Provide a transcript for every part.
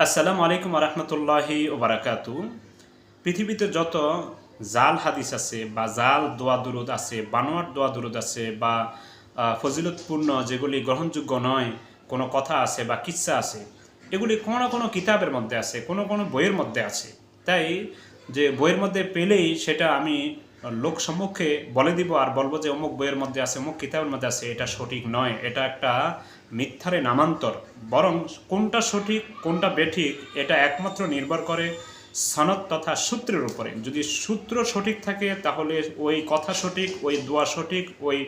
আসসালামু আলাইকুম রহমতুল্লাহি ওবারাকাতু। পৃথিবীতে যত জাল হাদিস আছে বা জাল দোয়া দুরুদ আছে, বানোয়াট দোয়া দুরুদ আছে বা ফজিলতপূর্ণ যেগুলি গ্রহণযোগ্য নয় কোনো কথা আছে বা কিচ্ছা আছে, এগুলি কোনো না কোনো কিতাবের মধ্যে আছে, কোনো কোনো বইয়ের মধ্যে আছে। তাই যে বইয়ের মধ্যে পেলেই সেটা আমি লোক সম্মুখে বলে দিব আর বলবো যে অমুক বইয়ের মধ্যে আছে, অমুক কিতাবের মধ্যে আছে, এটা সঠিক নয়। এটা একটা মিথ্যারে নামান্তর। বরং কোনটা সঠিক কোনটা বেঠিক এটা একমাত্র নির্ভর করে সনদ তথা সূত্রের উপরে। যদি সূত্র সঠিক থাকে তাহলে ওই কথা সঠিক, ওই দোয়া সঠিক, ওই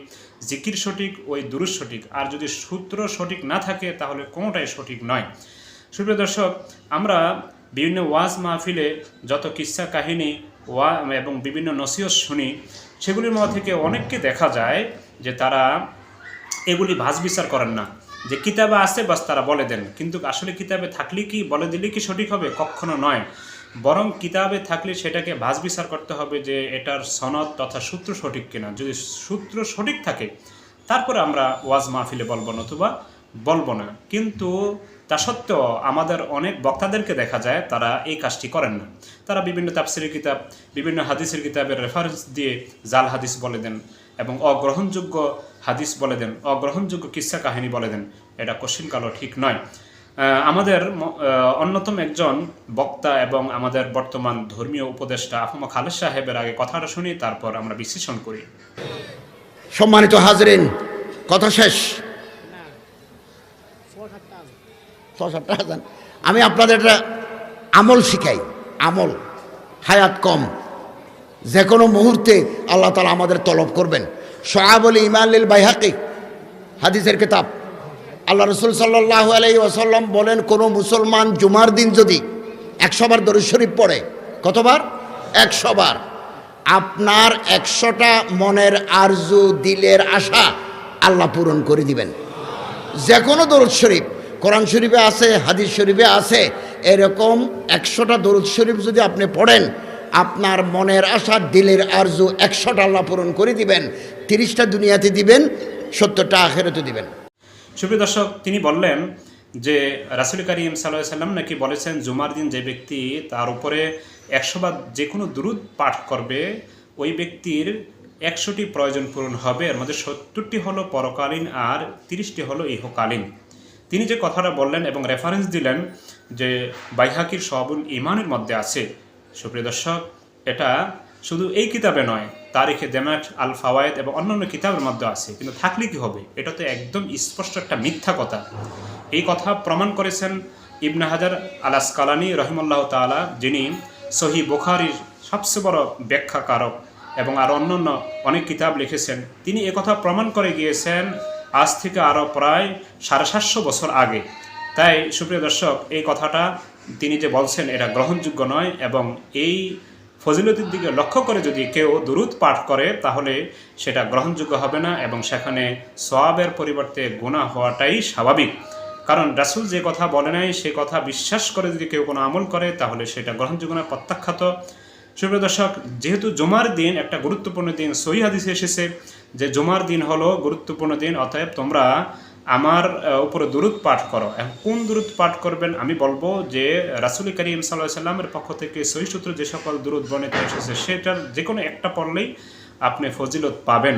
জিকির সঠিক, ওই দুরূদ সঠিক। আর যদি সূত্র সঠিক না থাকে তাহলে কোনোটাই সঠিক নয়। সুপ্রিয় দর্শক, আমরা বিভিন্ন ওয়াজ মাহফিলে যত কিস্সা কাহিনী এবং বিভিন্ন নসিহত শুনি, সেগুলির মধ্যে থেকে অনেককে দেখা যায় যে তারা এগুলি ভাজ বিচার করেন না। যে কিতাবে আছে বাস তারা বলে দেন, কিন্তু আসলে কিতাবে থাকলে কি বলে দিলে কি সঠিক হবে? কখনো নয়। বরং কিতাবে থাকলে সেটাকে ভাজ বিচার করতে হবে যে এটার সনদ তথা সূত্র সঠিক কিনা। যদি সূত্র সঠিক থাকে তারপরে আমরা ওয়াজ মাহফিলে বলবো, নতুবা বলবো না। কিন্তু তা সত্ত্বেও আমাদের অনেক বক্তাদেরকে দেখা যায় তারা এই কাজটি করেন না। তারা বিভিন্ন তাফসিরের কিতাব, বিভিন্ন হাদিসের কিতাবের রেফারেন্স দিয়ে জাল হাদিস বলে দেন এবং অগ্রহণযোগ্য হাদিস বলে দেন, অগ্রহণযোগ্য কিস্সা কাহিনী বলে দেন। এটা কোশ্চিনকালও ঠিক নয়। আমাদের অন্যতম একজন বক্তা এবং আমাদের বর্তমান ধর্মীয় উপদেষ্টা আফমা খালেদ সাহেবের আগে কথাটা শুনি, তারপর আমরা বিশ্লেষণ করি। সম্মানিত হাজরিন, কথা শেষ। আমি আপনাদের একটা আমল শিখাই। আমল, হায়াত কম, যে কোনো মুহূর্তে আল্লাহ তাআলা আমাদের তলব করবেন। শুআবুল ঈমান লিল বাইহাকি, হাদিসের কিতাব। আল্লাহ রাসূল সাল্লাল্লাহু আলাইহি ওয়াসাল্লাম বলেন, কোনো মুসলমান জুমার দিন যদি 100 বার দরুদ শরীফ পড়ে, কতবার? 100 বার। আপনার 100টা মনের আরজু, দিলের আশা আল্লাহ পূরণ করে দিবেন। যে কোনো দরুদ শরীফ, কোরআন শরীফে আছে, হাদিস শরীফে আছে, এরকম 100টা দরুদ শরীফ যদি আপনি পড়েন, আপনার মনের আশা, দিলের আরজু 100টা আল্লাহ পূরণ করে দিবেন। 30টা দুনিয়াতে দিবেন, 70টা আখিরাতে দিবেন। সুপ্রিয় দর্শক, তিনি বললেন যে রাসূল করিম সাল্লাল্লাহু আলাইহি ওয়াসাল্লাম নাকি বলেছেন, জুমার দিন যে ব্যক্তি তার উপরে 100 বার যে কোনো দুরূদ পাঠ করবে, ওই ব্যক্তির 100টি প্রয়োজন পূরণ হবে। এর মধ্যে 70টি হলো পরকালীন আর 30টি হলো ইহকালীন। তিনি যে কথাটা বললেন এবং রেফারেন্স দিলেন যে বাইহাকির শুআবুল ঈমানের মধ্যে আছে। সুপ্রিয় দর্শক, এটা শুধু এই কিতাবে নয়, তারিখে দেমাট, আল ফাওয়ায়েদ এবং অন্যান্য কিতাবের মধ্যে আছে। কিন্তু থাকলে কি হবে? এটা তো একদম স্পষ্ট একটা মিথ্যা কথা। এই কথা প্রমাণ করেছেন ইবনে হাজার আল আসকালানী রহিমাল্লাহু তাআলা, যিনি সহিহ বুখারীর সবচেয়ে বড় ব্যাখ্যাকারক এবং আর অন্যান্য অনেক কিতাব লিখেছেন। তিনি একথা প্রমাণ করে গিয়েছেন আজ থেকে আরও প্রায় 750 বছর আগে। তাই সুপ্রিয় দর্শক, এই কথাটা তিনি যে বলছেন এটা গ্রহণযোগ্য নয়। এবং এই ফজিলতের দিকে লক্ষ্য করে যদি কেউ দুরূদ পাঠ করে তাহলে সেটা গ্রহণযোগ্য হবে না এবং সেখানে সওয়াবের পরিবর্তে গুনাহ হওয়াটাই স্বাভাবিক। কারণ রাসূল যে কথা বলে নাই সে কথা বিশ্বাস করে যদি কেউ কোনো আমল করে তাহলে সেটা গ্রহণযোগ্য না, প্রত্যাখ্যাত। সুপ্রিয় দর্শক, যেহেতু জুমার দিন একটা গুরুত্বপূর্ণ দিন, সহিহ হাদিসে এসেছে যে জুমার দিন হলো গুরুত্বপূর্ণ দিন, অতএব তোমরা আমার উপরে দুরূদ পাঠ করো। এখন কোন দুরূদ পাঠ করবেন? আমি বলবো যে রাসূল করিম সাল্লাল্লাহু আলাইহি ওয়াসাল্লামের পক্ষ থেকে সহিহ সূত্রে যে সকল দুরূদ বর্ণিত এসেছে সেটার যে কোনো একটা পড়লেই আপনি ফজিলত পাবেন।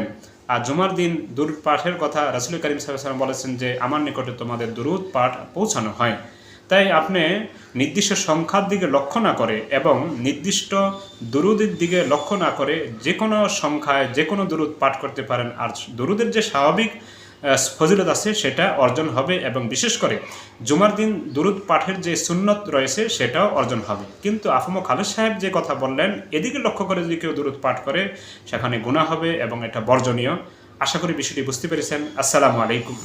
আর জুমার দিন দুরূদ পাঠের কথা রাসূল করিম সাল্লাল্লাহু আলাইহি ওয়াসাল্লাম বলেছেন যে আমার নিকটে তোমাদের দুরূদ পাঠ পৌঁছানো হয়। তাই আপনি নির্দিষ্ট সংখ্যার দিকে লক্ষ্য না করে এবং নির্দিষ্ট দুরূদের দিকে লক্ষ্য না করে যে কোনো সংখ্যায় যে কোনো দুরূদ পাঠ করতে পারেন। আর দুরূদের যে স্বাভাবিক ফজিলত আছে সেটা অর্জন হবে এবং বিশেষ করে জুমার দিন দুরূদ পাঠের যে সুন্নত রয়েছে সেটাও অর্জন হবে। কিন্তু আফমা খালেদ সাহেব যে কথা বললেন, এদিকে লক্ষ্য করে যদি কেউ দুরূদ পাঠ করে সেখানে গুনাহ হবে এবং এটা বর্জনীয়। আশা করি বিষয়টি বুঝতে পেরেছেন। আসসালামু আলাইকুম।